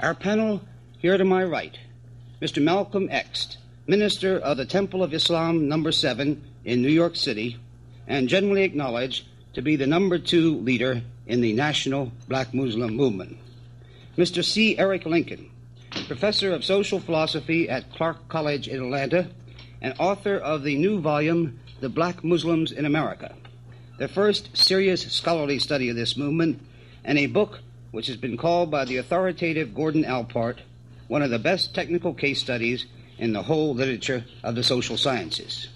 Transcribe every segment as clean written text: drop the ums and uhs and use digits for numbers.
Our panel, here to my right, Mr. Malcolm X, minister of the Temple of Islam No. 7 in New York City, and generally acknowledged to be the No. 2 leader in the national black Muslim movement. Mr. C. Eric Lincoln, professor of social philosophy at Clark College in Atlanta and author of the new volume, The Black Muslims in America, the first serious scholarly study of this movement, and a book which has been called by the authoritative Gordon Alpart one of the best technical case studies in the whole literature of the social sciences.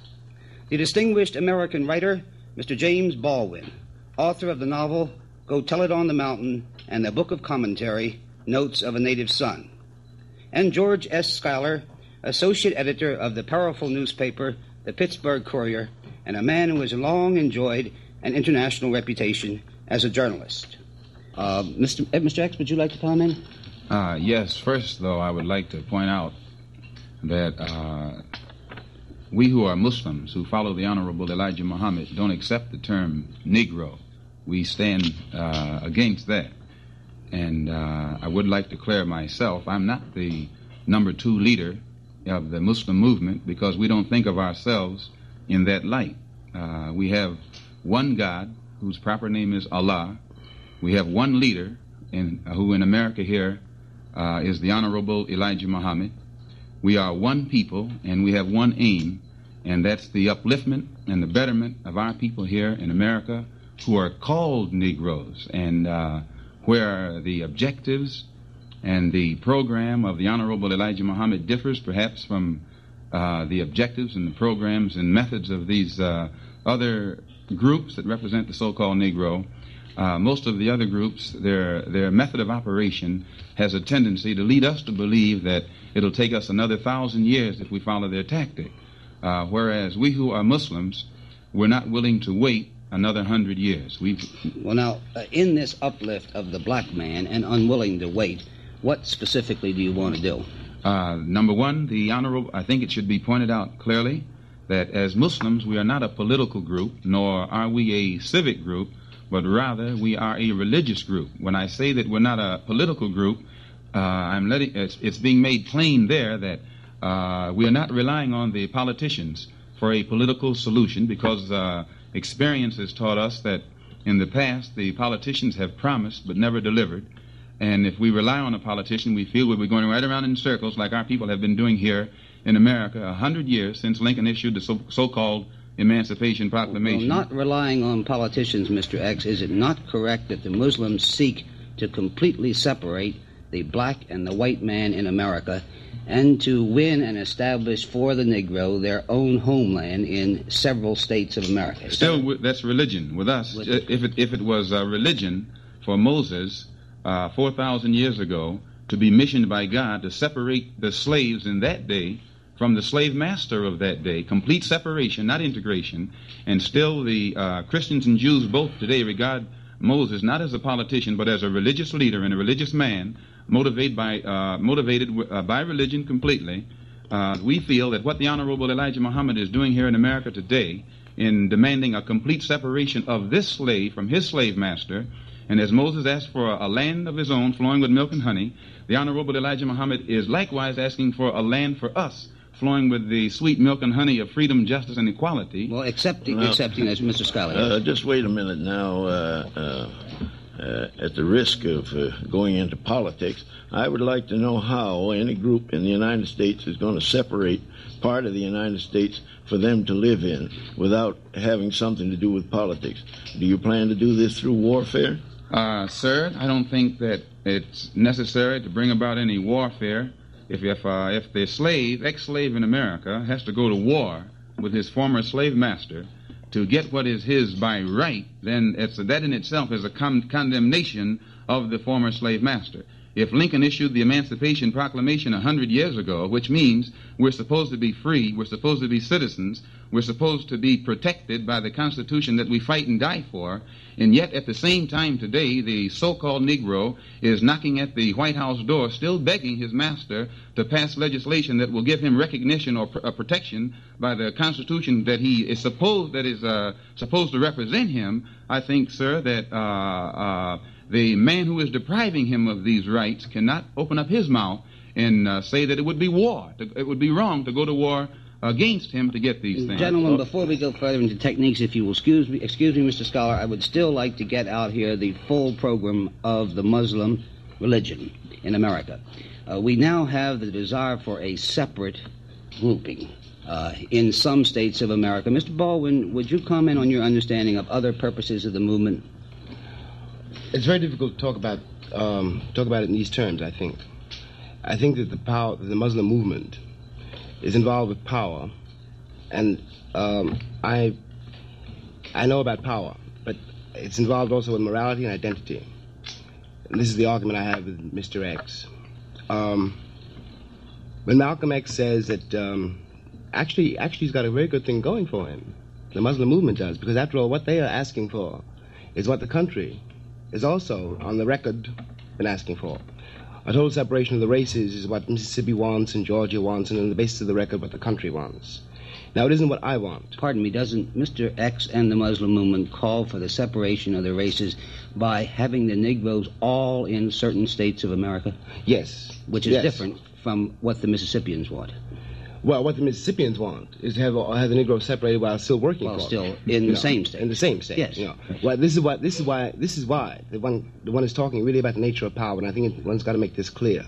The distinguished American writer, Mr. James Baldwin, author of the novel Go Tell It on the Mountain and the book of commentary, Notes of a Native Son. And George S. Schuyler, associate editor of the powerful newspaper, the Pittsburgh Courier, and a man who has long enjoyed an international reputation as a journalist. Mr. X, would you like to comment? Yes. First, though, I would like to point out that we who are Muslims, who follow the Honorable Elijah Muhammad, don't accept the term Negro. We stand against that. And I would like to declare myself, I'm not the No. 2 leader of the Muslim movement because we don't think of ourselves in that light. We have one God whose proper name is Allah. We have one leader who in America here is the Honorable Elijah Muhammad. We are one people and we have one aim, and that's the upliftment and the betterment of our people here in America who are called Negroes, and where the objectives and the program of the Honorable Elijah Muhammad differs perhaps from the objectives and the programs and methods of these other groups that represent the so-called Negro. Most of the other groups, their method of operation has a tendency to lead us to believe that it'll take us another 1,000 years if we follow their tactic. Whereas we who are Muslims, we're not willing to wait another 100 years. Well, now, in this uplift of the black man and unwilling to wait, what specifically do you want to do? Number one, I think it should be pointed out clearly that as Muslims, we are not a political group, nor are we a civic group, but rather we are a religious group. When I say that we're not a political group, it's being made plain there that we are not relying on the politicians for a political solution, because experience has taught us that in the past the politicians have promised but never delivered. And if we rely on a politician, we feel we'll be going right around in circles like our people have been doing here in America 100 years since Lincoln issued the so-called Emancipation Proclamation. Well, not relying on politicians, Mr. X, is it not correct that the Muslims seek to completely separate the black and the white man in America and to win and establish for the Negro their own homeland in several states of America? Still, that's religion. With us, if it was religion for Moses 4,000 years ago to be missioned by God to separate the slaves in that day from the slave master of that day, complete separation, not integration, and still the Christians and Jews both today regard Moses not as a politician but as a religious leader and a religious man motivated by religion completely. We feel that what the Honorable Elijah Muhammad is doing here in America today in demanding a complete separation of this slave from his slave master, and as Moses asked for a land of his own flowing with milk and honey, the Honorable Elijah Muhammad is likewise asking for a land for us flowing with the sweet milk and honey of freedom, justice, and equality. Well, accepting as Mr. Schuyler. Just wait a minute now. At the risk of going into politics, I would like to know how any group in the United States is going to separate part of the United States for them to live in without having something to do with politics. Do you plan to do this through warfare? Sir, I don't think that it's necessary to bring about any warfare. If the ex-slave in America has to go to war with his former slave master to get what is his by right, then that in itself is a condemnation of the former slave master. If Lincoln issued the Emancipation Proclamation 100 years ago, which means we're supposed to be free, we're supposed to be citizens, we're supposed to be protected by the Constitution that we fight and die for, and yet at the same time today the so-called Negro is knocking at the White House door still begging his master to pass legislation that will give him recognition or protection by the Constitution that he is supposed to represent him, I think, sir, that the man who is depriving him of these rights cannot open up his mouth and say that it would be war. It would be wrong to go to war against him to get these things. Gentlemen, before we go further into techniques, if you will excuse me, Mr. Scholar, I would still like to get out here the full program of the Muslim religion in America. We now have the desire for a separate grouping in some states of America. Mr. Baldwin, would you comment on your understanding of other purposes of the movement? It's very difficult to talk about it in these terms, I think. I think that the Muslim movement is involved with power, and I know about power, but it's involved also with morality and identity. And this is the argument I have with Mr. X. When Malcolm X says that actually he's got a very good thing going for him, the Muslim movement does, because after all, what they are asking for is what the country is also on the record been asking for. A total separation of the races is what Mississippi wants and Georgia wants, and on the basis of the record, what the country wants. Now, it isn't what I want. Pardon me, doesn't Mr. X and the Muslim movement call for the separation of the races by having the Negroes all in certain states of America? Yes. Which is different from what the Mississippians want. Well, what the Mississippians want is to have the Negroes separated while still working for still in the same state. In the same state. Yes. You know. Well, this is why the one is talking really about the nature of power, and I think one's got to make this clear.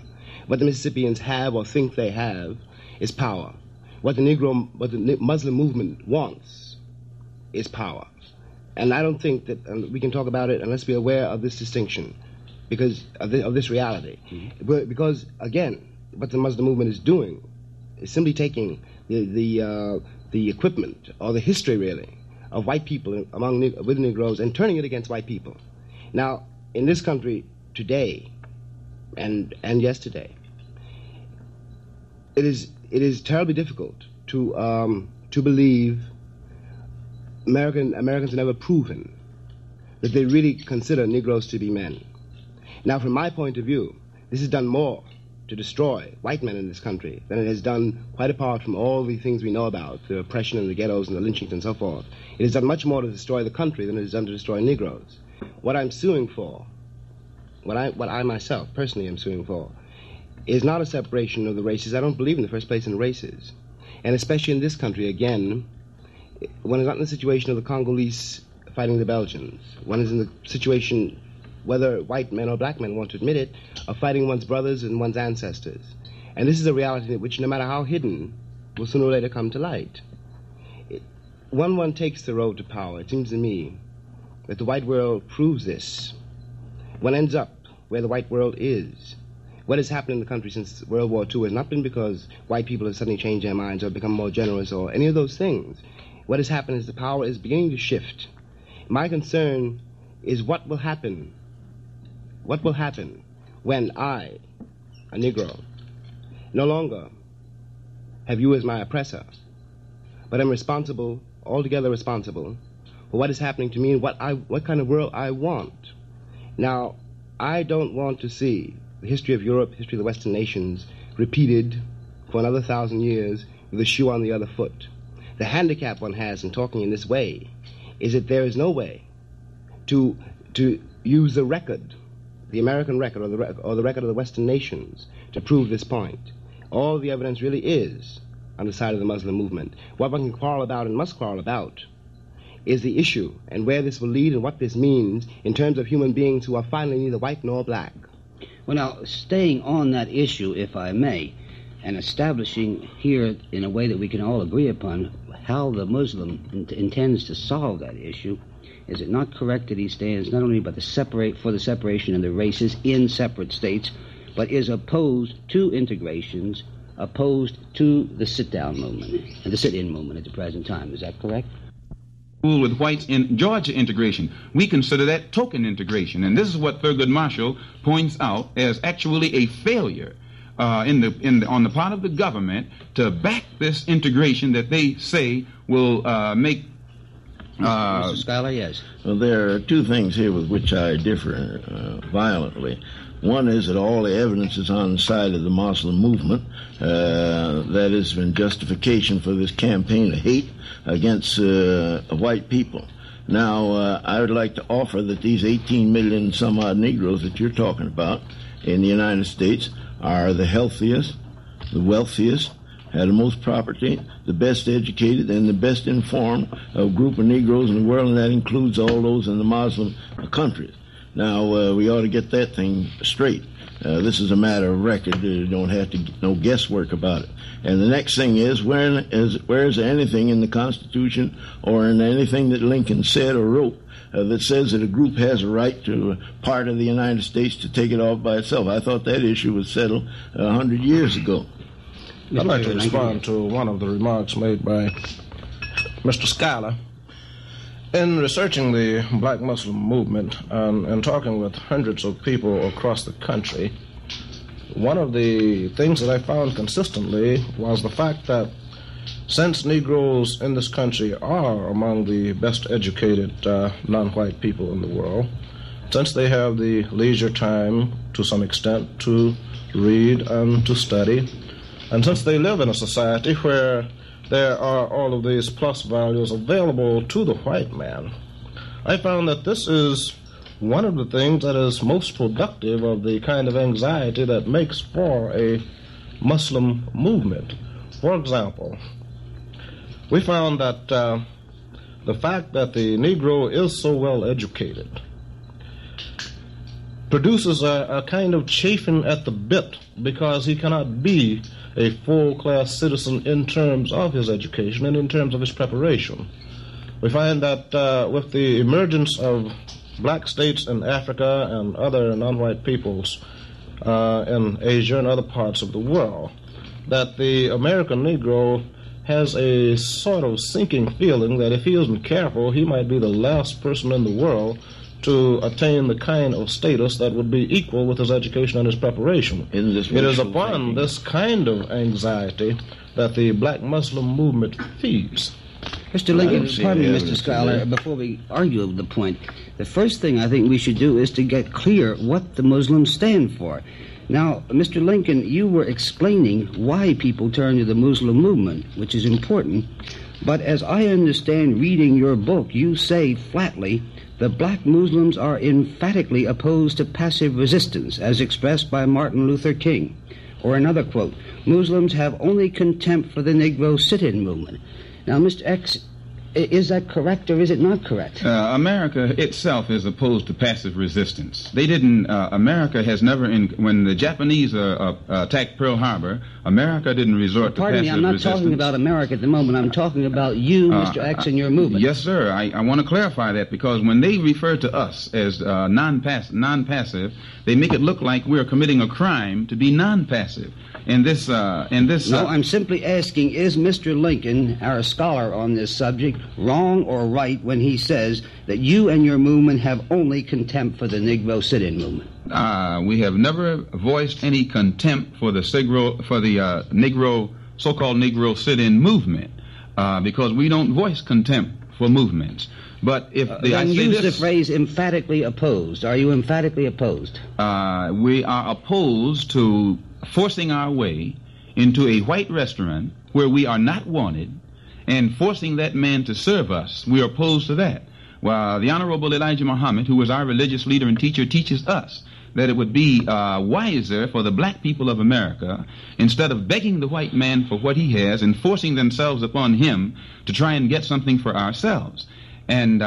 What the Mississippians have or think they have is power. What the Muslim movement wants is power. And I don't think that we can talk about it unless we're aware of this distinction, because of this reality. Mm-hmm. Because, again, what the Muslim movement is doing is simply taking the equipment, or the history, really, of white people with Negroes and turning it against white people. Now, in this country today and yesterday, it is terribly difficult to believe Americans have never proven that they really consider Negroes to be men. Now, from my point of view, this has done more to destroy white men in this country than it has done, quite apart from all the things we know about, the oppression and the ghettos and the lynchings and so forth. It has done much more to destroy the country than it has done to destroy Negroes. What I'm suing for, what I myself personally am suing for, is not a separation of the races. I don't believe in the first place in races. And especially in this country, again, one is not in the situation of the Congolese fighting the Belgians. One is in the situation, whether white men or black men want to admit it, of fighting one's brothers and one's ancestors. And this is a reality which, no matter how hidden, will sooner or later come to light. When one takes the road to power, it seems to me that the white world proves this. One ends up where the white world is. What has happened in the country since World War II has not been because white people have suddenly changed their minds or become more generous or any of those things. What has happened is the power is beginning to shift. My concern is what will happen. What will happen when I, a Negro, no longer have you as my oppressor, but am responsible, altogether responsible, for what is happening to me and what kind of world I want. Now, I don't want to see the history of Europe, history of the Western nations, repeated for another 1,000 years with a shoe on the other foot. The handicap one has in talking in this way is that there is no way to use the record, the American record or the record of the Western nations, to prove this point. All the evidence really is on the side of the Muslim movement. What one can quarrel about and must quarrel about is the issue and where this will lead and what this means in terms of human beings who are finally neither white nor black. Well, now, staying on that issue, if I may, and establishing here in a way that we can all agree upon how the Muslim intends to solve that issue, is it not correct that he stands not only for the separation of the races in separate states, but is opposed to integrations, opposed to the sit-down movement, and the sit-in movement at the present time? Is that correct? With whites in Georgia integration. We consider that token integration, and this is what Thurgood Marshall points out as actually a failure on the part of the government to back this integration that they say will make. Mr. Schuyler, yes. Well, there are two things here with which I differ violently. One is that all the evidence is on the side of the Muslim movement. That is in justification for this campaign of hate against white people. Now, I would like to offer that these 18 million some odd Negroes that you're talking about in the United States are the healthiest, the wealthiest, have the most property, the best educated, and the best informed group of Negroes in the world, and that includes all those in the Muslim countries. Now, we ought to get that thing straight. This is a matter of record. You don't have to no guesswork about it. And the next thing is, where is there anything in the Constitution or in anything that Lincoln said or wrote that says that a group has a right to part of the United States to take it off by itself? I thought that issue was settled 100 years ago. I'd like to respond to one of the remarks made by Mr. Schuyler. In researching the black Muslim movement and talking with hundreds of people across the country, one of the things that I found consistently was the fact that since Negroes in this country are among the best educated non-white people in the world, since they have the leisure time to some extent to read and to study, and since they live in a society where there are all of these plus values available to the white man, I found that this is one of the things that is most productive of the kind of anxiety that makes for a Muslim movement. For example, we found that the fact that the Negro is so well educated produces a kind of chafing at the bit because he cannot be a full-class citizen in terms of his education and in terms of his preparation. We find that with the emergence of black states in Africa and other non-white peoples in Asia and other parts of the world, that the American Negro has a sort of sinking feeling that if he isn't careful, he might be the last person in the world to attain the kind of status that would be equal with his education and his preparation. It is upon this kind of anxiety that the black Muslim movement feeds. Mr. Lincoln, pardon me, Mr. Schuyler, before we argue the point, the first thing I think we should do is to get clear what the Muslims stand for. Now, Mr. Lincoln, you were explaining why people turn to the Muslim movement, which is important, but as I understand reading your book, you say flatly the black Muslims are emphatically opposed to passive resistance, as expressed by Martin Luther King. Or another quote, Muslims have only contempt for the Negro sit-in movement. Now, Mr. X, is that correct or is it not correct? America itself is opposed to passive resistance. They didn't, America has never, when the Japanese attacked Pearl Harbor, America didn't resort to passive resistance. Pardon me, I'm not talking about America at the moment. I'm talking about you, Mr. X, and your movement. Yes, sir. I want to clarify that because when they refer to us as non-passive, they make it look like we're committing a crime to be non-passive. No, I'm simply asking, is Mr. Lincoln, our scholar on this subject, wrong or right when he says that you and your movement have only contempt for the Negro sit-in movement? We have never voiced any contempt for the so-called Negro sit-in movement because we don't voice contempt for movements. But if use the phrase emphatically opposed. Are you emphatically opposed? We are opposed to forcing our way into a white restaurant where we are not wanted and forcing that man to serve us. We are opposed to that. Well, the Honorable Elijah Muhammad, who was our religious leader and teacher, teaches us that it would be wiser for the black people of America, instead of begging the white man for what he has and forcing themselves upon him, to try and get something for ourselves. And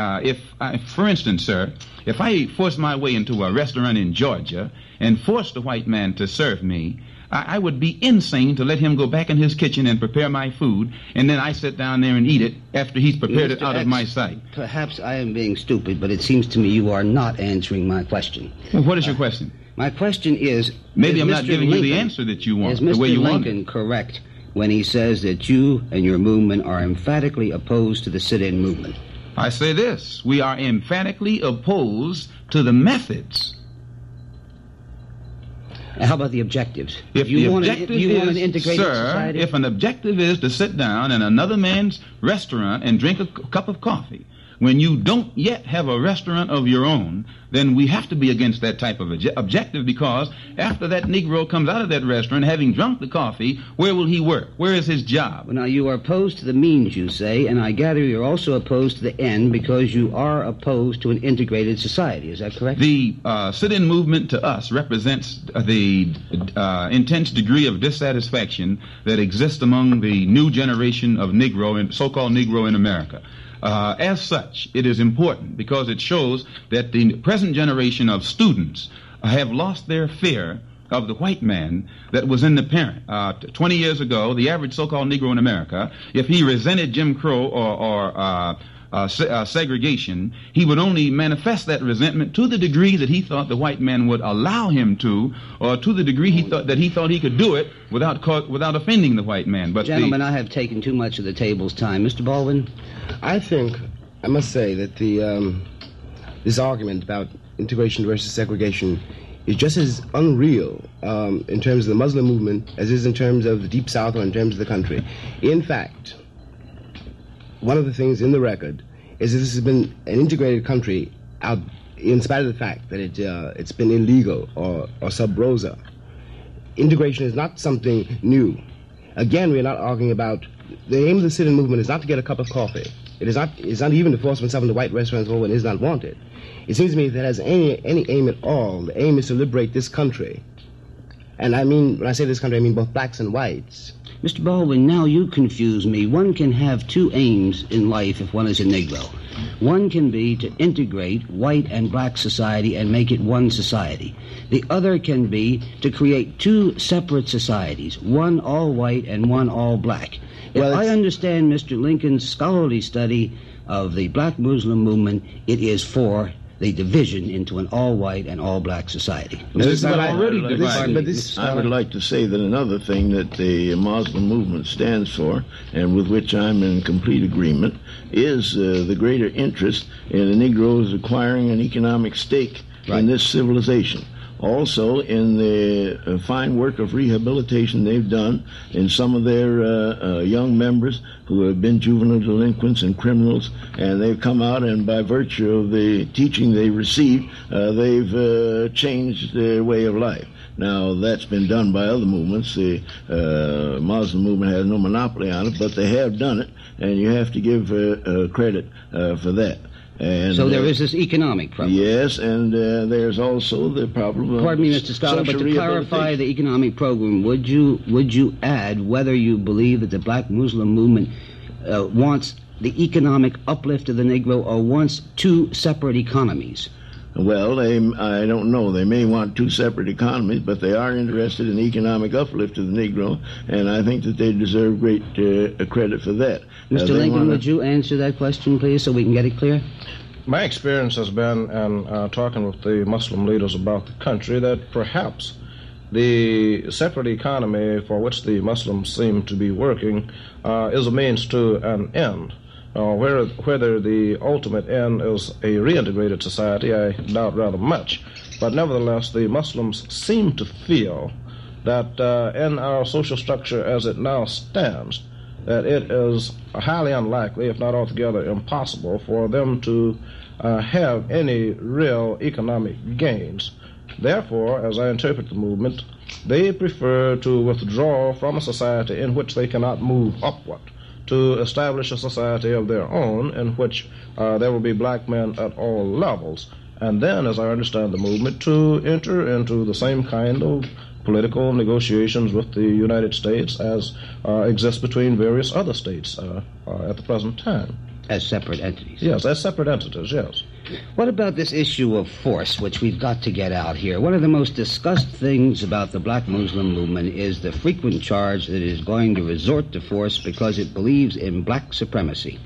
for instance, sir, if I force my way into a restaurant in Georgia and force the white man to serve me, I would be insane to let him go back in his kitchen and prepare my food, and then I sit down there and eat it after he's prepared it out of my sight. Perhaps I am being stupid, but it seems to me you are not answering my question. Well, what is your question? My question is... Maybe I'm not giving you the answer that you want, the way you want it. Is Mr. Lincoln correct when he says that you and your movement are emphatically opposed to the sit-in movement? I say this. We are emphatically opposed to the methods. How about the objectives? If you want an sir, integrated society? If an objective is to sit down in another man's restaurant and drink a cup of coffee, when you don't yet have a restaurant of your own, then we have to be against that type of objective, because after that Negro comes out of that restaurant, having drunk the coffee, where will he work? Where is his job? Well, now, you are opposed to the means, you say, and I gather you're also opposed to the end because you are opposed to an integrated society. Is that correct? The sit-in movement to us represents the intense degree of dissatisfaction that exists among the new generation of Negro, and so-called Negro in America. As such, it is important because it shows that the present generation of students have lost their fear of the white man that was in the parent. 20 years ago, the average so-called Negro in America, if he resented Jim Crow or segregation, he would only manifest that resentment to the degree that he thought the white man would allow him to, or to the degree he thought he could do it without offending the white man. But gentlemen, I have taken too much of the table's time. Mr. Baldwin? I think, I must say that this argument about integration versus segregation is just as unreal in terms of the Muslim movement as it is in terms of the Deep South or in terms of the country. In fact, one of the things in the record is that this has been an integrated country out, in spite of the fact that it's been illegal or sub rosa. Integration is not something new. Again, we're not arguing about, the aim of the sit-in movement is not to get a cup of coffee. It's not even to force oneself into white restaurants when it is not wanted. It seems to me if it has any aim at all, the aim is to liberate this country. And I mean, when I say this country, I mean both blacks and whites. Mr. Baldwin, now you confuse me. One can have two aims in life if one is a Negro. One can be to integrate white and black society and make it one society. The other can be to create two separate societies, one all white and one all black. Well, if I understand Mr. Lincoln's scholarly study of the black Muslim movement, it is for the division into an all-white and all-black society. I would like to say that another thing that the Muslim movement stands for, and with which I'm in complete agreement, is the greater interest in the Negroes acquiring an economic stake in this civilization. Also, in the fine work of rehabilitation they've done in some of their young members who have been juvenile delinquents and criminals, and they've come out, and by virtue of the teaching they received, they've changed their way of life. Now, that's been done by other movements. The Muslim movement has no monopoly on it, but they have done it, and you have to give credit for that. And, so there is this economic problem. Yes, and there's also the problem of Pardon me, Mr. Scholar, but to clarify the economic program, would you add whether you believe that the black Muslim movement wants the economic uplift of the Negro or wants two separate economies? Well, I don't know. They may want two separate economies, but they are interested in the economic uplift of the Negro, and I think that they deserve great credit for that. Mr. Lincoln, would you answer that question, please, so we can get it clear? My experience has been, in talking with the Muslim leaders about the country, that perhaps the separate economy for which the Muslims seem to be working is a means to an end. Whether the ultimate end is a reintegrated society, I doubt rather much. But nevertheless, the Muslims seem to feel that in our social structure as it now stands, that it is highly unlikely, if not altogether impossible, for them to have any real economic gains. Therefore, as I interpret the movement, they prefer to withdraw from a society in which they cannot move upward, to establish a society of their own in which there will be black men at all levels, and then, as I understand the movement, to enter into the same kind of political negotiations with the United States as exists between various other states at the present time. As separate entities? Yes, as separate entities, yes. What about this issue of force, which we've got to get out here? One of the most discussed things about the black Muslim movement is the frequent charge that it is going to resort to force because it believes in black supremacy.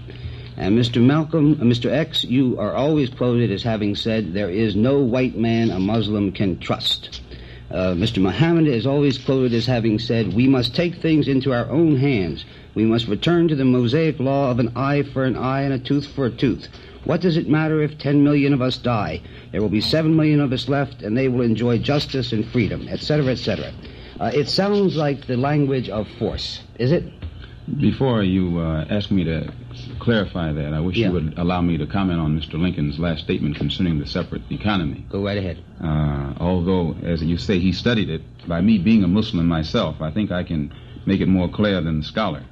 And Mr. X, you are always quoted as having said, there is no white man a Muslim can trust. Mr. Muhammad is always quoted as having said, we must take things into our own hands. We must return to the Mosaic law of an eye for an eye and a tooth for a tooth. What does it matter if 10 million of us die? There will be 7 million of us left, and they will enjoy justice and freedom, etc., etc. It sounds like the language of force, is it? Before you ask me to clarify that. I wish you would allow me to comment on Mr. Lincoln's last statement concerning the separate economy. Go right ahead. Although, as you say, he studied it, by me being a Muslim myself, I think I can make it more clear than the scholar.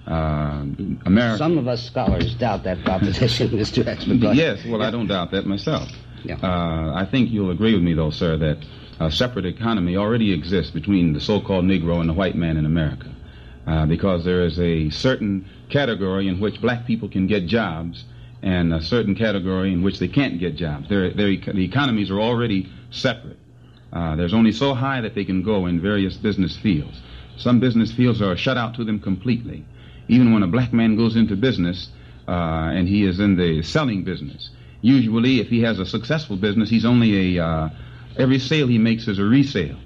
Some of us scholars doubt that proposition, Mr. Exman. Yes, well, I don't doubt that myself. Yeah. I think you'll agree with me, though, sir, that a separate economy already exists between the so-called Negro and the white man in America, because there is a certain category in which black people can get jobs and a certain category in which they can't get jobs. The economies are already separate. There's only so high that they can go in various business fields. Some business fields are shut out to them completely. Even when a black man goes into business and he is in the selling business, usually if he has a successful business, he's only every sale he makes is a resale,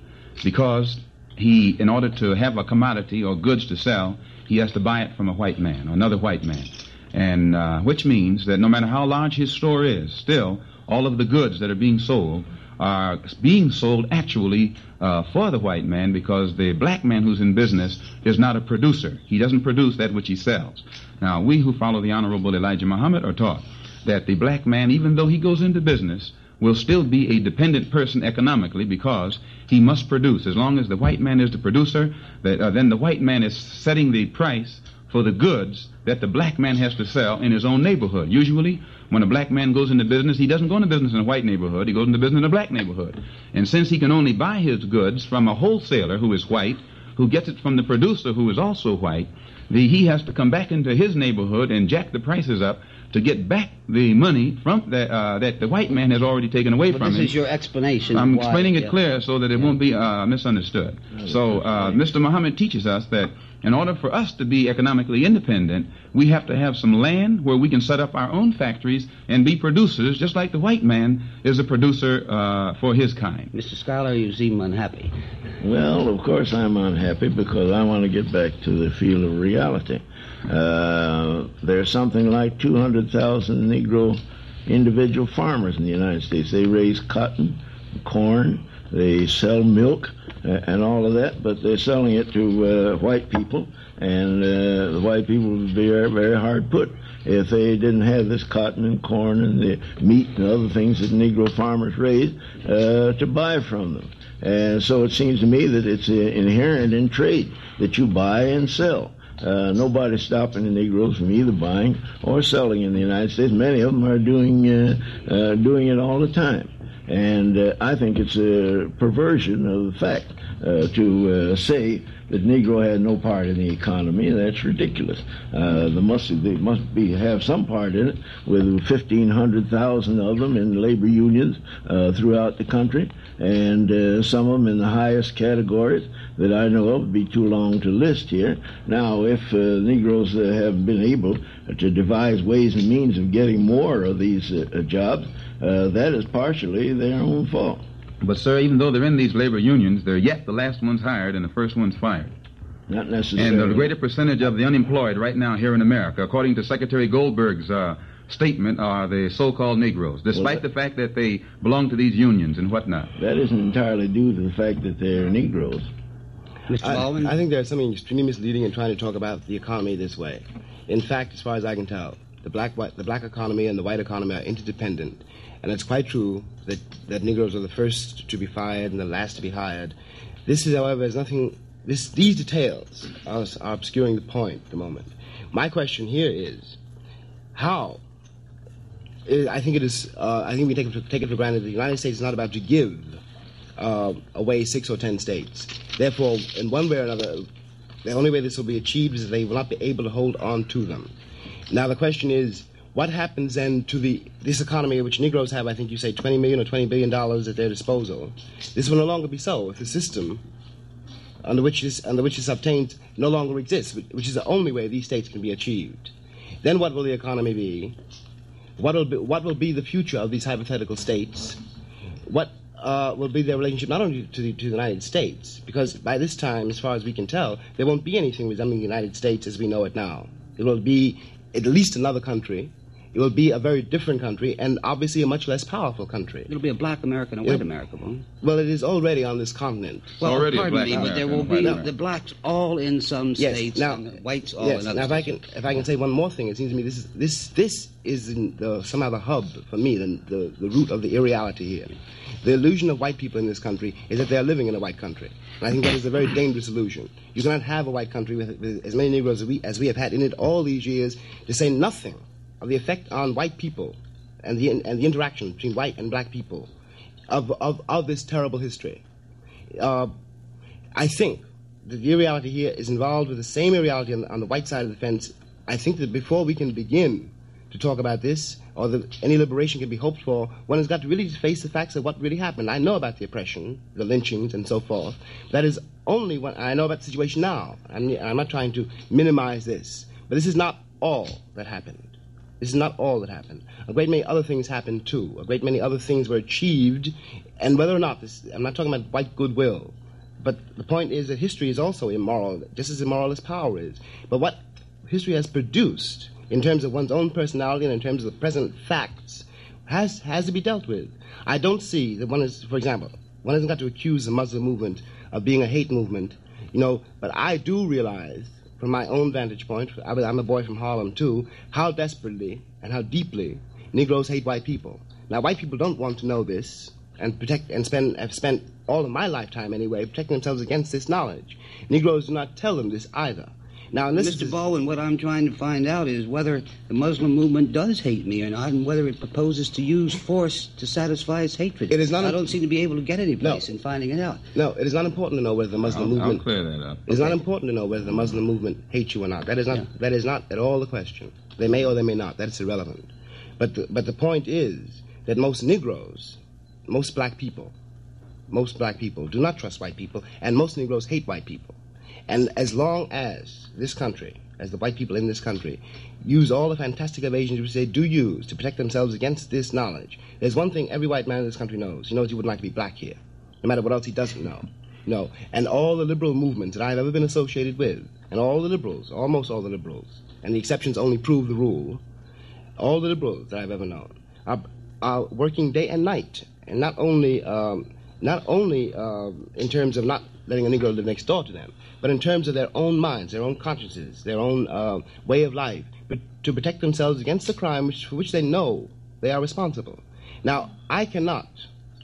because he, in order to have a commodity or goods to sell, he has to buy it from a white man or another white man, and which means that no matter how large his store is, still all of the goods that are being sold actually for the white man, because the black man who's in business is not a producer. He doesn't produce that which he sells. Now, we who follow the Honorable Elijah Muhammad are taught that the black man, even though he goes into business, will still be a dependent person economically, because he must produce. As long as the white man is the producer, then the white man is setting the price for the goods that the black man has to sell in his own neighborhood. Usually, when a black man goes into business, he doesn't go into business in a white neighborhood, he goes into business in a black neighborhood. And since he can only buy his goods from a wholesaler who is white, who gets it from the producer who is also white, he has to come back into his neighborhood and jack the prices up to get back the money from that the white man has already taken away from him. This is your explanation. I'm explaining it clear so that it won't be misunderstood. So Mr. Muhammad teaches us that in order for us to be economically independent, we have to have some land where we can set up our own factories and be producers, just like the white man is a producer for his kind. Mr. Scholar, you seem unhappy. Well, of course I'm unhappy, because I want to get back to the field of reality. There's something like 200,000 Negro individual farmers in the United States. They raise cotton, corn, they sell milk, and all of that, but they're selling it to white people, and the white people would be very, very hard put if they didn't have this cotton and corn and the meat and other things that Negro farmers raise to buy from them. And so it seems to me that it's inherent in trade that you buy and sell. Nobody's stopping the Negroes from either buying or selling in the United States. Many of them are doing it all the time. And I think it's a perversion of the fact to say that Negro had no part in the economy. That's ridiculous. They must have some part in it, with 1,500,000 of them in labor unions throughout the country, and some of them in the highest categories that I know of. Would be too long to list here. Now, if Negroes have been able to devise ways and means of getting more of these jobs, that is partially their own fault. But, sir, even though they're in these labor unions, they're yet the last ones hired and the first ones fired. Not necessarily. And the greater percentage of the unemployed right now here in America, according to Secretary Goldberg's statement, are the so-called Negroes, despite the fact that they belong to these unions and whatnot. That isn't entirely due to the fact that they're Negroes. Mr. Baldwin? I think there's something extremely misleading in trying to talk about the economy this way. In fact, as far as I can tell, the black economy and the white economy are interdependent. And it's quite true that Negroes are the first to be fired and the last to be hired. This is, however, is nothing. These details are obscuring the point at the moment. My question here is, how? I think we take it for granted that the United States is not about to give away 6 or 10 states. Therefore, in one way or another, the only way this will be achieved is that they will not be able to hold on to them. Now, the question is, what happens then to this economy, which Negroes have, I think you say, $20 million or $20 billion at their disposal? This will no longer be so if the system under which this obtained no longer exists, which is the only way these states can be achieved. Then what will the economy be? What will be the future of these hypothetical states? What will be their relationship not only to the United States, because by this time, as far as we can tell, there won't be anything resembling the United States as we know it now. It will be at least another country, it will be a very different country and obviously a much less powerful country. It'll be a black America and a white America, won't it? Well, it is already on this continent. Well, already pardon a black me, but America there will and a white be America. the blacks all in some states and the whites all in other Now, states. if I can say one more thing, it seems to me this is somehow the hub for me, the root of the irreality here. The illusion of white people in this country is that they are living in a white country. And I think that is a very dangerous illusion. You cannot have a white country with as many Negroes as we have had in it all these years, to say nothing of the effect on white people and the interaction between white and black people of this terrible history. I think that the irreality here is involved with the same irreality on the white side of the fence. I think that before we can begin to talk about this, or that any liberation can be hoped for, one has got to really face the facts of what really happened. I know about the oppression, the lynchings, and so forth. That is only what I know about the situation now. I'm not trying to minimize this, but this is not all that happened. This is not all that happened. A great many other things happened too. A great many other things were achieved, and whether or not I'm not talking about white goodwill, but the point is that history is also immoral, just as immoral as power is. But what history has produced, in terms of one's own personality and in terms of the present facts, has to be dealt with. I don't see that one is, for example, one hasn't got to accuse the Muslim movement of being a hate movement, but I do realize, from my own vantage point, I'm a boy from Harlem too, how desperately and how deeply Negroes hate white people. Now, white people don't want to know this and have spent all of my lifetime anyway protecting themselves against this knowledge. Negroes do not tell them this either. Now, Mr. Baldwin, what I'm trying to find out is whether the Muslim movement does hate me or not, and whether it proposes to use force to satisfy its hatred. It is not. I don't seem to be able to get any place in finding it out. No, it is not important to know whether the Muslim movement. I'll clear that up. It is not important to know whether the Muslim movement hates you or not. That is not. Yeah. That is not at all the question. They may or they may not. That's irrelevant. But the point is that most Negroes, most black people do not trust white people, and most Negroes hate white people. And as long as this country, as the white people in this country, use all the fantastic evasions which they do use to protect themselves against this knowledge, there's one thing every white man in this country knows. He knows he wouldn't like to be black here, no matter what else he doesn't know. No. And all the liberal movements that I've ever been associated with, and all the liberals, almost all the liberals, and the exceptions only prove the rule, all the liberals that I've ever known are working day and night, and not only in terms of not letting a Negro live next door to them, but in terms of their own minds, their own consciences, their own way of life, but to protect themselves against the crime for which they know they are responsible. Now, I cannot.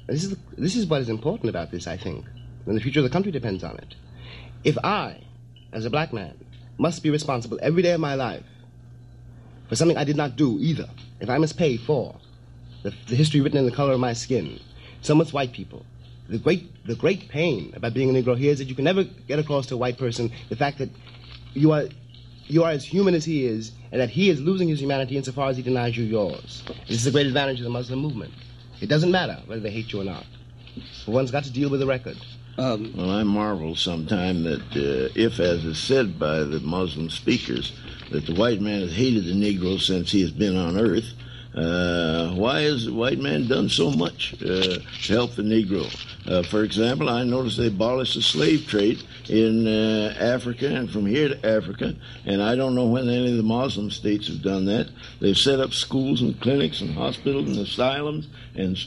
This is what is important about this, I think, and the future of the country depends on it. If I, as a black man, must be responsible every day of my life for something I did not do either, if I must pay for the history written in the color of my skin, so must white people. The great pain about being a Negro here is that you can never get across to a white person the fact that you are as human as he is, and that he is losing his humanity insofar as he denies you yours. This is the great advantage of the Muslim movement. It doesn't matter whether they hate you or not, but one's got to deal with the record. Well, I marvel sometimes that if, as is said by the Muslim speakers, that the white man has hated the Negro since he has been on earth, why has the white man done so much to help the Negro? For example, I noticed they abolished the slave trade in Africa and from here to Africa, and I don't know when any of the Muslim states have done that. They've set up schools and clinics and hospitals and asylums and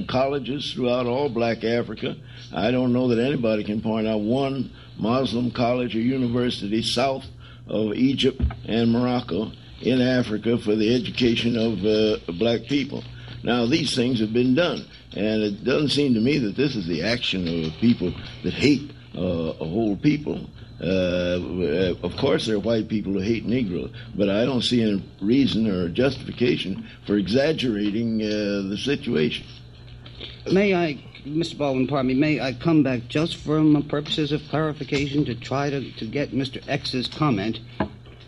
colleges throughout all black Africa. I don't know that anybody can point out one Muslim college or university south of Egypt and Morocco in Africa for the education of black people. Now, these things have been done, and it doesn't seem to me that this is the action of people that hate a whole people. Of course, there are white people who hate Negroes, but I don't see any reason or justification for exaggerating the situation. May I, Mr. Baldwin, pardon me, may I come back just for purposes of clarification to try to get Mr. X's comment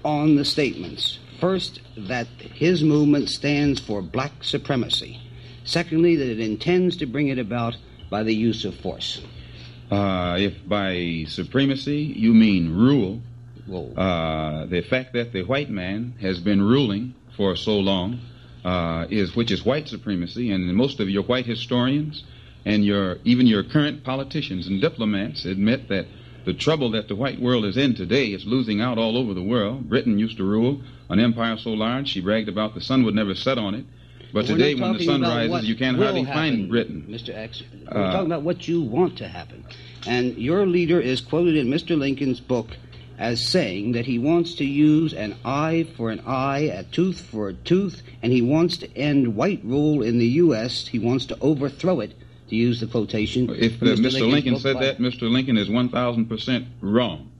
on the statements? First, that his movement stands for black supremacy. Secondly, that it intends to bring it about by the use of force. If by supremacy you mean rule, the fact that the white man has been ruling for so long, which is white supremacy, and most of your white historians and even your current politicians and diplomats admit that the trouble that the white world is in today. It's losing out all over the world. Britain used to rule an empire so large, she bragged about the sun would never set on it. But today, when the sun rises, you can hardly find Britain. Mr. X, we're talking about what you want to happen. And your leader is quoted in Mr. Lincoln's book as saying that he wants to use an eye for an eye, a tooth for a tooth, and he wants to end white rule in the U.S. He wants to overthrow it, to use the quotation. If Mr. Lincoln said that, Mr. Lincoln is 1,000% wrong.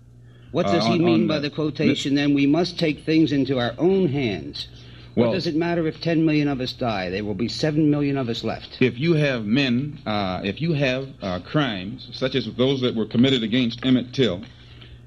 What does he mean by the quotation, then? We must take things into our own hands. What does it matter if 10 million of us die? There will be 7 million of us left. If you have men, if you have crimes, such as those that were committed against Emmett Till,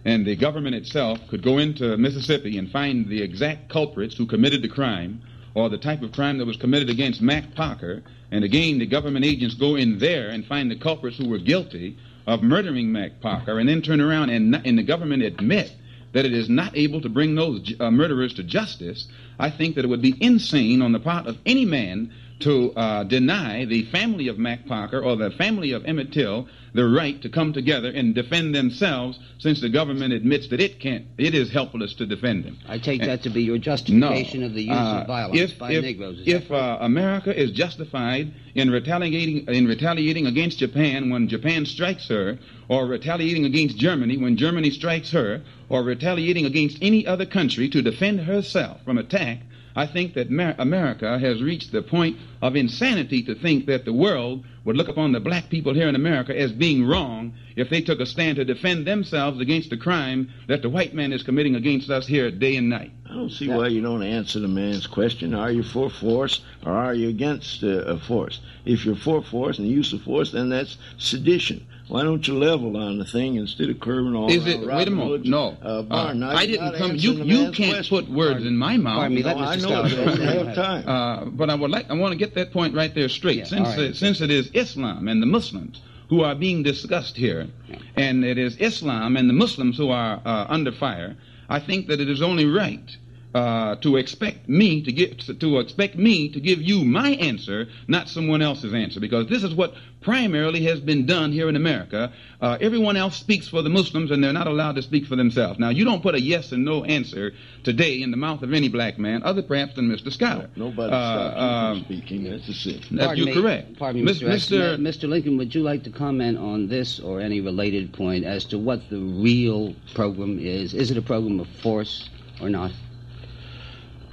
and the government itself could go into Mississippi and find the exact culprits who committed the crime, or the type of crime that was committed against Mac Parker, and again the government agents go in there and find the culprits who were guilty of murdering Mac Parker, and then turn around and the government admit that it is not able to bring those murderers to justice, I think that it would be insane on the part of any man to deny the family of Mac Parker or the family of Emmett Till the right to come together and defend themselves, since the government admits that it can't. It is helpless to defend them. I take that to be your justification of the use of violence by Negroes. If America is justified in retaliating against Japan when Japan strikes her, or retaliating against Germany when Germany strikes her, or retaliating against any other country to defend herself from attack, I think that America has reached the point of insanity to think that the world would look upon the black people here in America as being wrong if they took a stand to defend themselves against the crime that the white man is committing against us here day and night. I don't see why you don't answer the man's question. Are you for force or are you against force? If you're for force and the use of force, then that's sedition. Why don't you level on the thing instead of curving all around? Wait a moment. No. I didn't come. You can't put words in my mouth. Pardon me, I know. I don't have time. But I want to get that point right there straight. Since it is Islam and the Muslims who are being discussed here, and it is Islam and the Muslims who are under fire, I think that it is only right to expect me to give you my answer, not someone else's answer, because this is what primarily has been done here in America. Everyone else speaks for the Muslims, and they're not allowed to speak for themselves. Now, you don't put a yes and no answer today in the mouth of any black man, other perhaps than Mr. Schuyler. Nobody stops you from speaking. That's the thing. You're correct. Pardon me, Mr. Lincoln, would you like to comment on this or any related point as to what the real program is? Is it a program of force or not?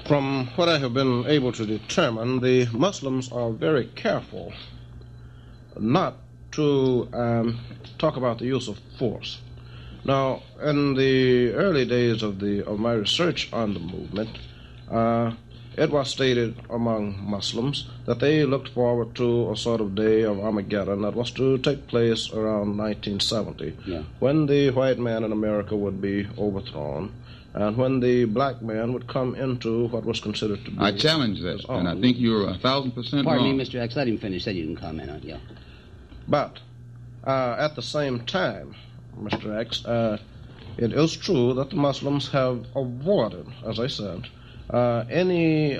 From what I have been able to determine, the Muslims are very careful not to talk about the use of force. Now, in the early days of my research on the movement, it was stated among Muslims that they looked forward to a sort of day of Armageddon that was to take place around 1970, when the white man in America would be overthrown, and when the black man would come into what was considered to be... I challenge that, and I think you're 1,000% wrong. Pardon me, Mr. X, let him finish, then you can comment on it. But at the same time, Mr. X, it is true that the Muslims have avoided, as I said, any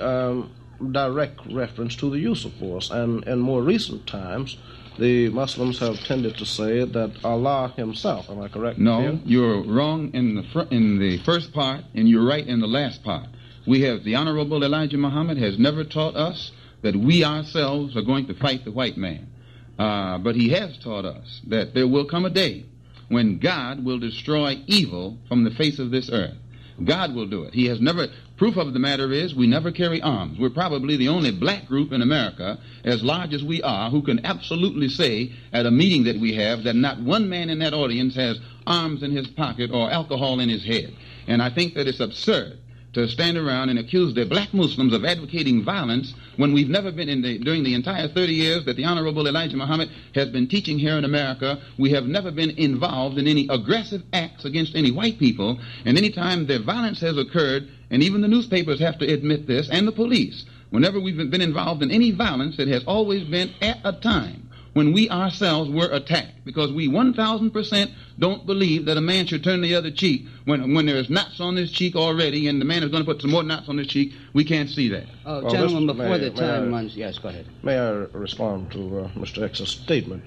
direct reference to the use of force. And in more recent times, the Muslims have tended to say that Allah himself, am I correct? No, you're wrong in the first part, and you're right in the last part. The Honorable Elijah Muhammad has never taught us that we ourselves are going to fight the white man. But he has taught us that there will come a day when God will destroy evil from the face of this earth. God will do it. He has never... Proof of the matter is we never carry arms. We're probably the only black group in America, as large as we are, who can absolutely say at a meeting that we have that not one man in that audience has arms in his pocket or alcohol in his head. And I think that it's absurd to stand around and accuse the black Muslims of advocating violence when we've never been during the entire 30 years that the Honorable Elijah Muhammad has been teaching here in America, we have never been involved in any aggressive acts against any white people. And any time the violence has occurred, and even the newspapers have to admit this, and the police, whenever we've been involved in any violence, it has always been at a time when we ourselves were attacked, because we 1,000% don't believe that a man should turn the other cheek when there's knots on his cheek already, and the man is going to put some more knots on his cheek. We can't see that. Oh, gentlemen, before the time runs... Yes, go ahead. May I respond to Mr. X's statement?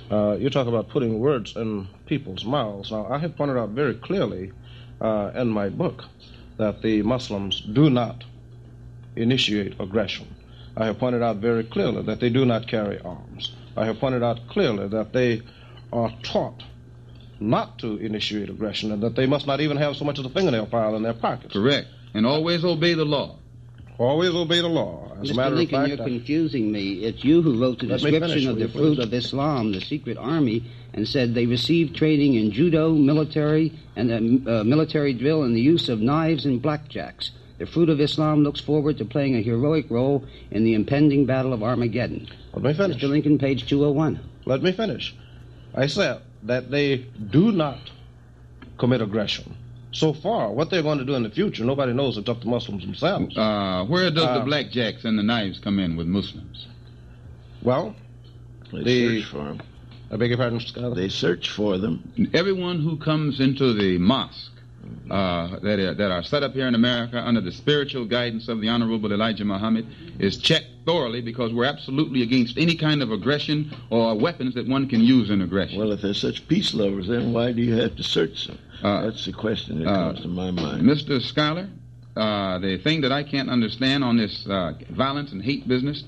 You talk about putting words in people's mouths. Now, I have pointed out very clearly in my book that the Muslims do not initiate aggression. I have pointed out very clearly that they do not carry arms. I have pointed out clearly that they are taught not to initiate aggression and that they must not even have so much as a fingernail file in their pockets. Correct. And always obey the law. Always obey the law. As a Mr. matter Lincoln, of you're fact, confusing me. It's you who wrote the Let me description finish, of will the you, fruit please? of Islam, the secret army, and said they received training in judo, military, and military drill and the use of knives and blackjacks. The fruit of Islam looks forward to playing a heroic role in the impending battle of Armageddon. Let me finish. Mr. Lincoln, page 201. Let me finish. I said that they do not commit aggression. So far, what they're going to do in the future, nobody knows except the Muslims themselves. Where does the blackjacks and the knives come in with Muslims? Well, They search for them. I beg your pardon, Mr. Scott? They search for them. Everyone who comes into the mosque that are set up here in America under the spiritual guidance of the Honorable Elijah Muhammad is checked thoroughly because we're absolutely against any kind of aggression or weapons that one can use in aggression. Well, if they're such peace lovers, then why do you have to search them? That's the question that comes to my mind. Mr. Schuyler, the thing that I can't understand on this violence and hate business,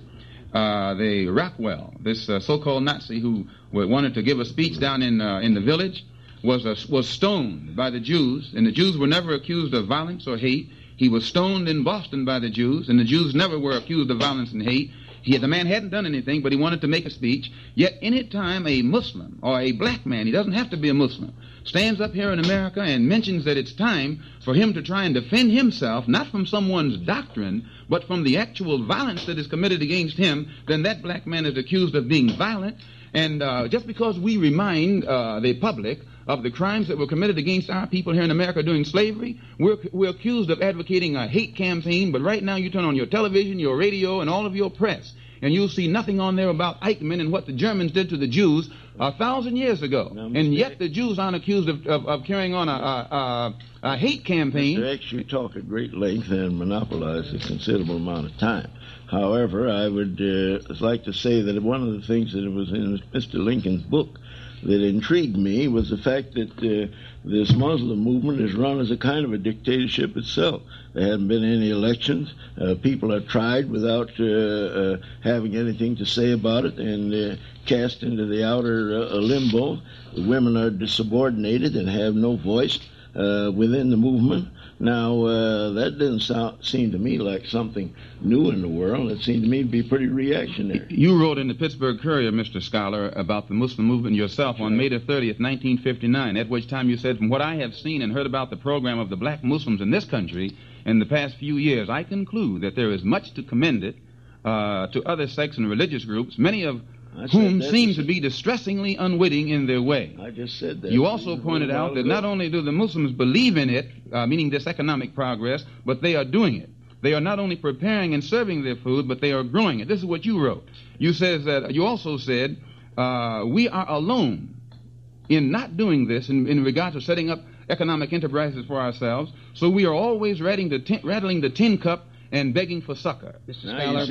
the Rockwell, this so-called Nazi who wanted to give a speech down in the village, was stoned by the Jews, and the Jews were never accused of violence or hate. He was stoned in Boston by the Jews, and the Jews never were accused of violence and hate. The man hadn't done anything, but he wanted to make a speech. Yet any time a Muslim or a black man, he doesn't have to be a Muslim, stands up here in America and mentions that it's time for him to try and defend himself, not from someone's doctrine, but from the actual violence that is committed against him, then that black man is accused of being violent. And just because we remind the public of the crimes that were committed against our people here in America during slavery, we're accused of advocating a hate campaign. But right now you turn on your television, your radio, and all of your press, and you'll see nothing on there about Eichmann and what the Germans did to the Jews 1,000 years ago. And yet the Jews aren't accused of carrying on a hate campaign. Mr. X, you talk at great length and monopolize a considerable amount of time. However, I would like to say that one of the things that was in Mr. Lincoln's book that intrigued me was the fact that this Muslim movement is run as a kind of a dictatorship itself. There haven't been any elections. People are tried without having anything to say about it and cast into the outer limbo. The women are subordinated and have no voice within the movement. Now, that didn't seem to me like something new in the world. It seemed to me to be pretty reactionary. You wrote in the Pittsburgh Courier, Mr. Schuyler, about the Muslim movement yourself on May the 30th, 1959, at which time you said, from what I have seen and heard about the program of the black Muslims in this country in the past few years, I conclude that there is much to commend it to other sects and religious groups, many of whom seem to be distressingly unwitting in their way. I just said that. You also pointed out that not only do the Muslims believe in it, meaning this economic progress, but they are doing it. They are not only preparing and serving their food, but they are growing it. This is what you wrote. You also said, we are alone in not doing this in regard to setting up economic enterprises for ourselves, so we are always rattling the tin cup and begging for succor. Mr. Schuyler,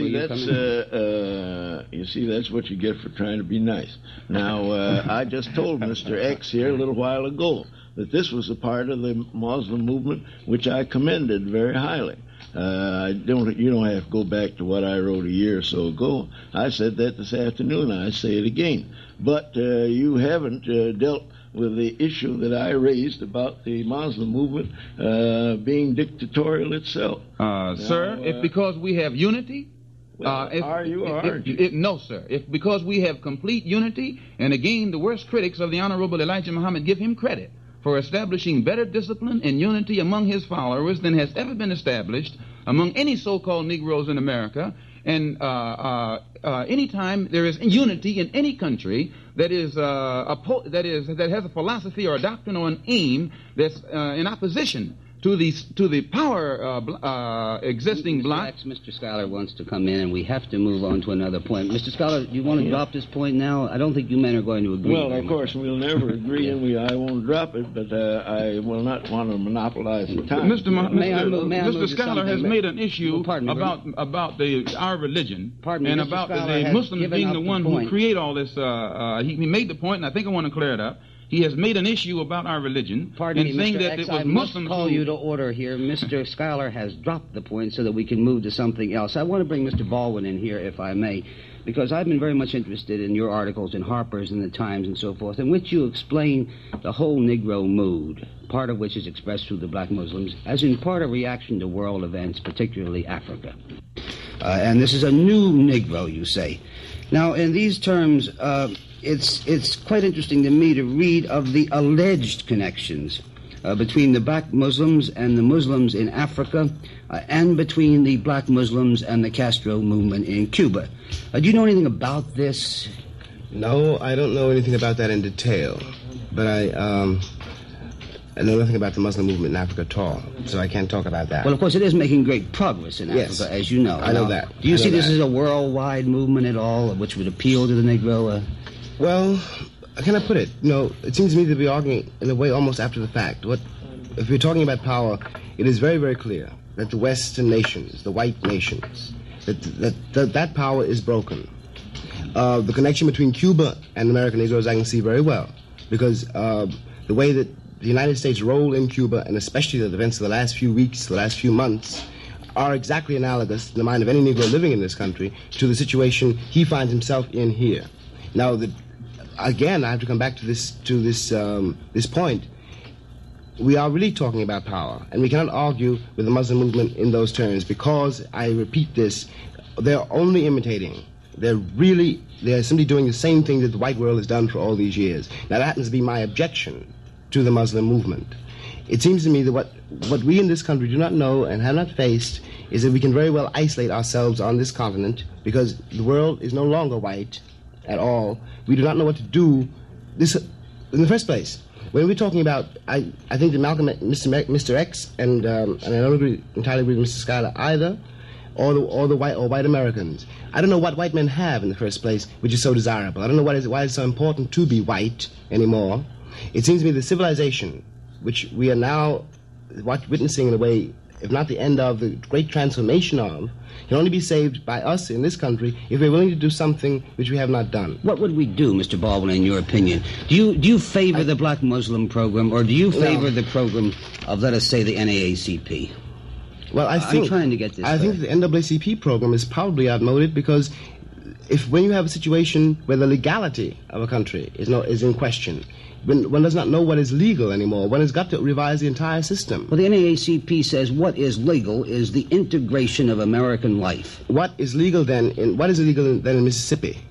you see, that's what you get for trying to be nice. Now, I just told Mr. X here a little while ago that this was a part of the Muslim movement which I commended very highly. You don't have to go back to what I wrote a year or so ago. I said that this afternoon. I say it again. But you haven't dealt with the issue that I raised about the Muslim movement being dictatorial itself. Sir, if because we have unity... are you or aren't you? No, sir. If because we have complete unity, and again, the worst critics of the Honorable Elijah Muhammad give him credit for establishing better discipline and unity among his followers than has ever been established among any so-called Negroes in America. And anytime there is unity in any country that has a philosophy or a doctrine or an aim that's in opposition to the power existing bloc. Mr. Schuyler wants to come in, and we have to move on to another point. Mr. Schuyler, do you want to drop this point now? I don't think you men are going to agree. Well, of course, we'll never agree, and I won't drop it, but I will not want to monopolize the time. Mr. Schuyler has made an issue about our religion and about the Muslims being the one who create all this. He made the point, and I think I want to clear it up. He has made an issue about our religion and saying Mr. that X, it was I Muslims must call who... you to order here. Mr. Schuyler has dropped the point so that we can move to something else. I want to bring Mr. Baldwin in here, if I may, because I've been very much interested in your articles in Harper's and the Times and so forth, in which you explain the whole Negro mood, part of which is expressed through the black Muslims, as in part a reaction to world events, particularly Africa. And this is a new Negro, you say. Now, in these terms, it's quite interesting to me to read of the alleged connections between the black Muslims and the Muslims in Africa and between the black Muslims and the Castro movement in Cuba. Do you know anything about this? No, I don't know anything about that in detail, but I know nothing about the Muslim movement in Africa at all, so I can't talk about that. Well, of course, it is making great progress in Africa, as you know. I know that. Do you see this as a worldwide movement at all, which would appeal to the Negro? Well, how can I put it? It seems to me to be arguing in a way almost after the fact. If we're talking about power, it is very, very clear that the Western nations, the white nations, that power is broken. The connection between Cuba and American Negroes I can see very well, because the way that the United States' role in Cuba, and especially the events of the last few weeks, the last few months, are exactly analogous in the mind of any Negro living in this country to the situation he finds himself in here. Now, again, I have to come back to this point. We are really talking about power, and we cannot argue with the Muslim movement in those terms, because, I repeat this, they're only imitating. They're simply doing the same thing that the white world has done for all these years. Now, that happens to be my objection to the Muslim movement. It seems to me that what we in this country do not know and have not faced is that we can very well isolate ourselves on this continent, because the world is no longer white at all. We do not know what to do. This, in the first place, when we're talking about, I think that Malcolm, Mr. X, and I don't entirely agree with Mr. Schuyler either, or white Americans. I don't know what white men have in the first place, which is so desirable. I don't know why it's so important to be white anymore. It seems to me the civilization, which we are now witnessing in a way, if not the end of, the great transformation of, can only be saved by us in this country if we're willing to do something which we have not done. What would we do, Mr. Baldwin, in your opinion? Do you favor the black Muslim program, or do you favor the program of, let us say, the NAACP? Well, I'm trying to get this. I think the NAACP program is probably outmoded, because when you have a situation where the legality of a country is in question, when one does not know what is legal anymore, one has got to revise the entire system. Well, the NAACP says what is legal is the integration of American life. What is legal then in Mississippi?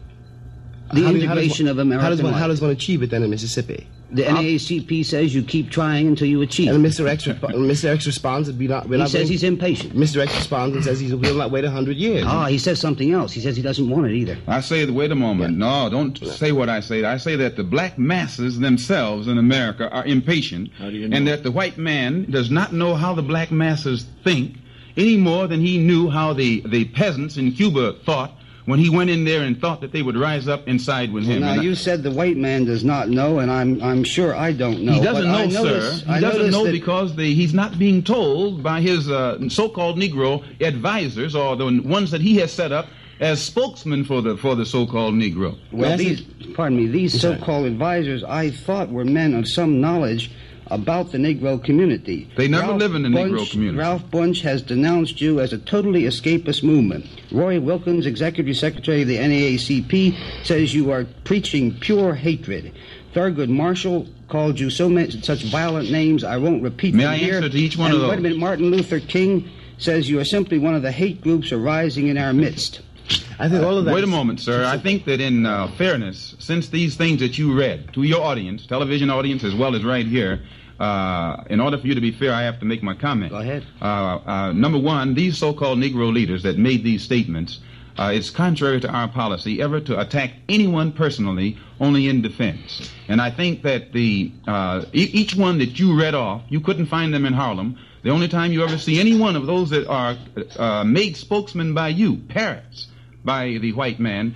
The integration of American life. How does one achieve it then in Mississippi? The NAACP says you keep trying until you achieve. And Mr. X responds that he says he's impatient. Mr. X responds and says he will not wait 100 years. He says something else. He says he doesn't want it either. I say, wait a moment. Yeah. No, don't say what I say. I say that the black masses themselves in America are impatient, and that the white man does not know how the black masses think any more than he knew how the peasants in Cuba thought when he went in there and thought that they would rise up inside with him. Now, you said the white man does not know, and I'm sure I don't know. He doesn't know, sir. He doesn't know because he's not being told by his so-called Negro advisors, or the ones that he has set up as spokesmen for the so-called Negro. Well, these so-called advisors, I thought, were men of some knowledge about the Negro community. They never live in the Negro community. Ralph Bunche has denounced you as a totally escapist movement. Roy Wilkins, Executive Secretary of the NAACP, says you are preaching pure hatred. Thurgood Marshall called you such violent names I won't repeat them here. May I answer to each one of those? Wait a minute, Martin Luther King says you are simply one of the hate groups arising in our midst. I think all of that. Wait a moment, sir. I think that in fairness, since these things that you read to your audience, television audience as well as right here, in order for you to be fair, I have to make my comment. Go ahead. Number one, these so-called Negro leaders that made these statements, it's contrary to our policy ever to attack anyone personally, only in defense. And I think that each one that you read off, you couldn't find them in Harlem. The only time you ever see any one of those that are made spokesmen by you, parrots, by the white man,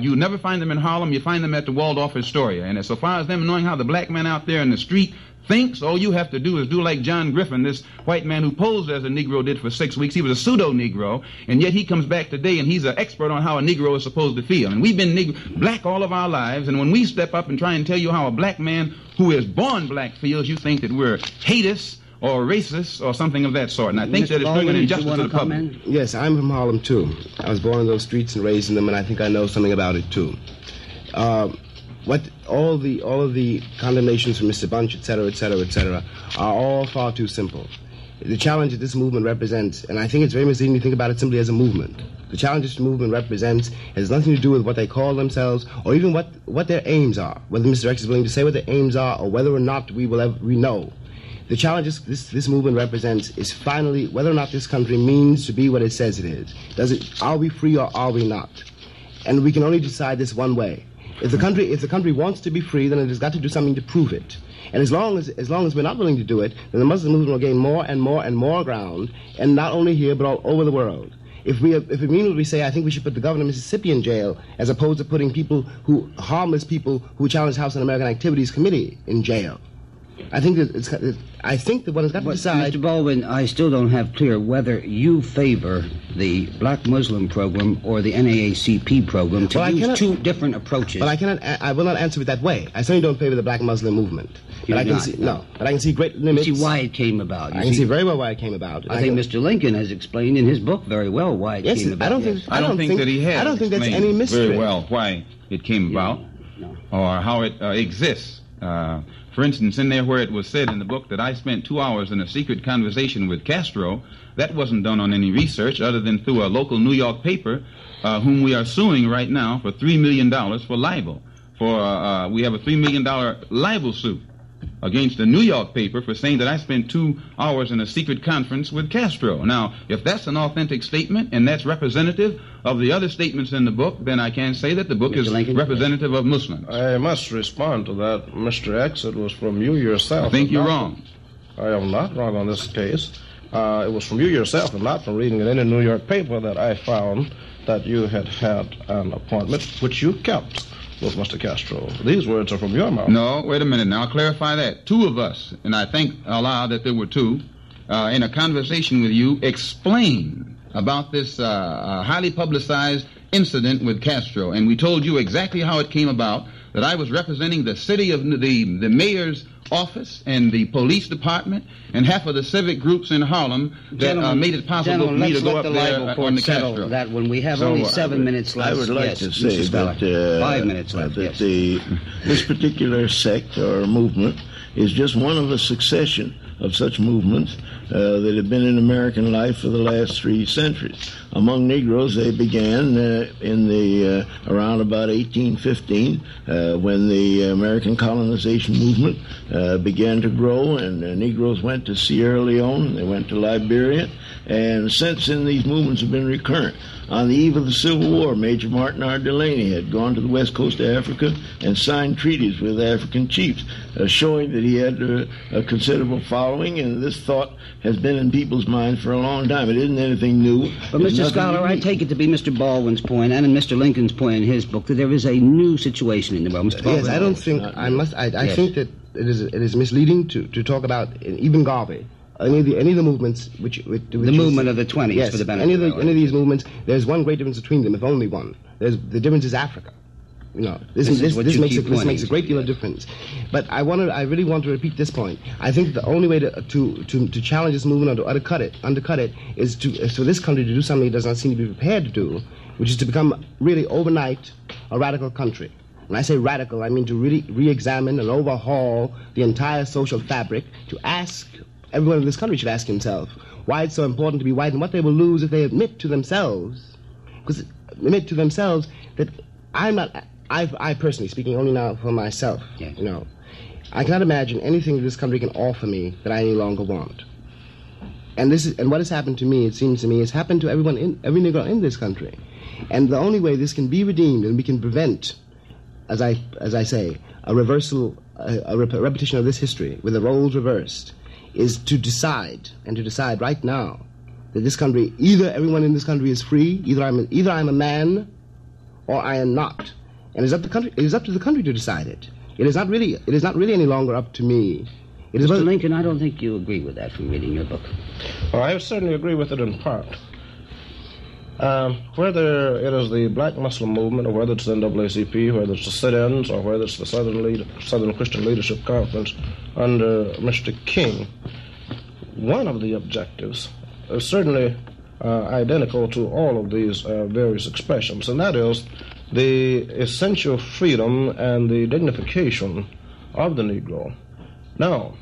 you never find them in Harlem. You find them at the Waldorf Astoria. And so far as them knowing how the black man out there in the street thinks, all you have to do is do like John Griffin, this white man who posed as a Negro did for 6 weeks. He was a pseudo-Negro, and yet he comes back today and he's an expert on how a Negro is supposed to feel. And we've been black all of our lives, and when we step up and try and tell you how a black man who is born black feels, you think that we're haters or racist or something of that sort. And I think Mr. that it's doing Baldwin, an injustice to the public. comment? Yes, I'm from Harlem, too. I was born in those streets and raised in them, and I think I know something about it, too. All of the condemnations from Mr. Bunch, et cetera, are all far too simple. The challenge that this movement represents, and I think it's very misleading to think about it simply as a movement. The challenge this movement represents has nothing to do with what they call themselves or even what their aims are. Whether Mr. X is willing to say what their aims are or whether or not we know. The challenge this movement represents is finally whether or not this country means to be what it says it is. Are we free or are we not? And we can only decide this one way. If the country wants to be free, then it has got to do something to prove it. And as long as we're not willing to do it, then the Muslim movement will gain more and more and more ground, and not only here but all over the world. If we mean what we say, I think we should put the governor of Mississippi in jail as opposed to putting harmless people who challenge House Un-American Activities Committee in jail. I think that one has got to decide. Mr. Baldwin, I still don't have clear whether you favor the Black Muslim program or the NAACP program to use two different approaches. But I will not answer it that way. I certainly don't favor the Black Muslim movement. But I can see great limits. You see why it came about. I can see very well why it came about. I think Mr. Lincoln has explained in his book very well why it came about. I don't think that he has. I don't think that's any mystery. Very well why it came about or how it exists. For instance, in there where it was said in the book that I spent 2 hours in a secret conversation with Castro, that wasn't done on any research other than through a local New York paper whom we are suing right now for $3 million for libel. We have a $3 million libel suit against a New York paper for saying that I spent 2 hours in a secret conference with Castro. Now, if that's an authentic statement and that's representative of the other statements in the book, then I can say that the book is representative of Muslims. I must respond to that, Mr. X. It was from you yourself. I think you're wrong. I am not wrong on this case. It was from you yourself and not from reading in any New York paper that I found that you had an appointment which you kept with Mr. Castro. These words are from your mouth. No, wait a minute now. I'll clarify that. 2 of us, and I thank Allah that there were 2, in a conversation with you, explained about this highly publicized incident with Castro. And we told you exactly how it came about, that I was representing the city of the mayor's office and the police department and half of the civic groups in Harlem that made it possible for me to go up there on the Castro. That when we have only 7 minutes left. I would like to say that 5 minutes left. This particular sect or movement is just one of a succession of such movements that have been in American life for the last 3 centuries. Among Negroes, they began around about 1815 when the American colonization movement began to grow, and Negroes went to Sierra Leone, they went to Liberia, and since then these movements have been recurrent. On the eve of the Civil War, Major Martin R. Delaney had gone to the west coast of Africa and signed treaties with African chiefs, showing that he had a considerable following, and this thought has been in people's minds for a long time. It isn't anything new. But Mr. Scholar, I take it to be Mr. Baldwin's point and in Mr. Lincoln's point in his book that there is a new situation in the world. Mr. Baldwin? Yes, I don't think I think that it is misleading to talk about even Garvey. Any of the movements which the movement of the 20s, yes, for the benefit any of these movements, there's one great difference between them, if only one. The difference is Africa. This makes a great deal of difference. But I really want to repeat this point. I think the only way to challenge this movement or to undercut it is for this country to do something it does not seem to be prepared to do, which is to become really overnight a radical country. When I say radical, I mean to really re-examine and overhaul the entire social fabric, to ask. Everyone in this country should ask himself why it's so important to be white and what they will lose if they admit to themselves that I'm not. I personally, speaking only now for myself, I cannot imagine anything that this country can offer me that I any longer want. And what has happened to me, it seems to me, has happened to every Negro in this country. And the only way this can be redeemed and we can prevent, as I say, a reversal, a repetition of this history with the roles reversed, is to decide, and to decide right now, that this country, either everyone in this country is free, either I'm a man, or I am not. And it is up to the country to decide it. It is not really any longer up to me. Mr. Lincoln, I don't think you agree with that from reading your book. Well, I certainly agree with it in part. Whether it is the Black Muslim movement, or whether it's the NAACP, whether it's the sit-ins, or whether it's the Southern Christian Leadership Conference under Mr. King, one of the objectives is certainly identical to all of these various expressions, and that is the essential freedom and the dignification of the Negro. Now,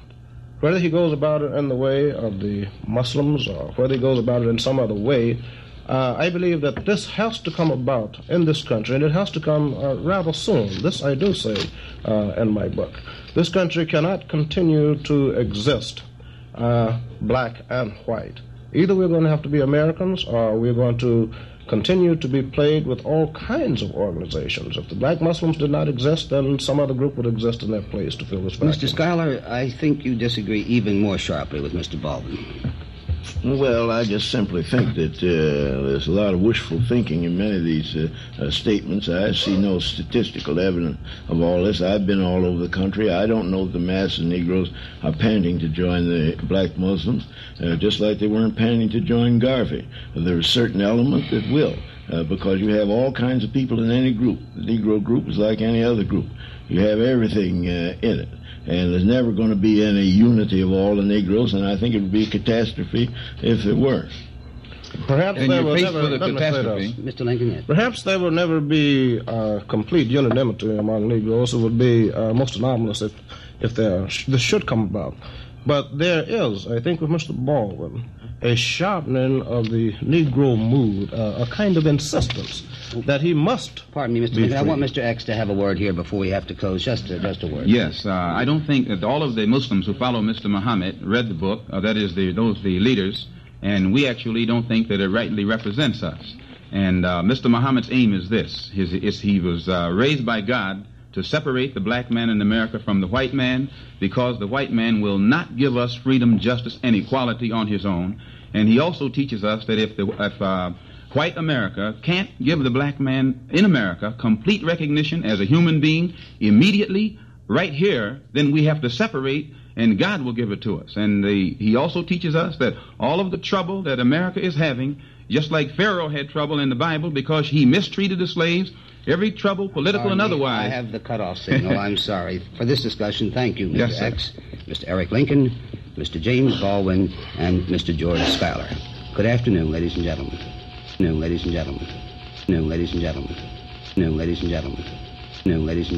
whether he goes about it in the way of the Muslims or whether he goes about it in some other way, I believe that this has to come about in this country, and it has to come rather soon. This I do say in my book. This country cannot continue to exist black and white. Either we're going to have to be Americans, or we're going to continue to be plagued with all kinds of organizations. If the black Muslims did not exist, then some other group would exist in their place to fill this vacuum. Mr. Schuyler, I think you disagree even more sharply with Mr. Baldwin. Well, I just simply think that there's a lot of wishful thinking in many of these statements. I see no statistical evidence of all this. I've been all over the country. I don't know if the mass of Negroes are panting to join the black Muslims, just like they weren't panting to join Garvey. There's a certain element that will, because you have all kinds of people in any group. The Negro group is like any other group. You have everything in it. And there's never going to be any unity of all the Negroes, and I think it would be a catastrophe if there were. Perhaps there will never, Mr. Lincoln, yes. Perhaps there will never be complete unanimity among Negroes. It would be most anomalous if this should come about. But there is, I think, with Mr. Baldwin, a sharpening of the Negro mood, a kind of insistence that he must. Pardon me, Mr. Lincoln. I want Mr. X to have a word here before we have to close. Just a word. Yes, I don't think that all of the Muslims who follow Mr. Muhammad read the book. That is, the leaders, and we actually don't think that it rightly represents us. And Mr. Muhammad's aim is this: he was raised by God to separate the black man in America from the white man, because the white man will not give us freedom, justice, and equality on his own. And he also teaches us that if white America can't give the black man in America complete recognition as a human being immediately, right here, then we have to separate, and God will give it to us. And he also teaches us that all of the trouble that America is having, just like Pharaoh had trouble in the Bible because he mistreated the slaves, every trouble, political and otherwise. I have the cutoff signal. I'm sorry. For this discussion, thank you, Mr. Yes, X, Mr. Eric Lincoln, Mr. James Baldwin, and Mr. George Schuyler. Good afternoon, ladies and gentlemen. Ladies and gentlemen. Ladies and gentlemen. Ladies and gentlemen. Ladies and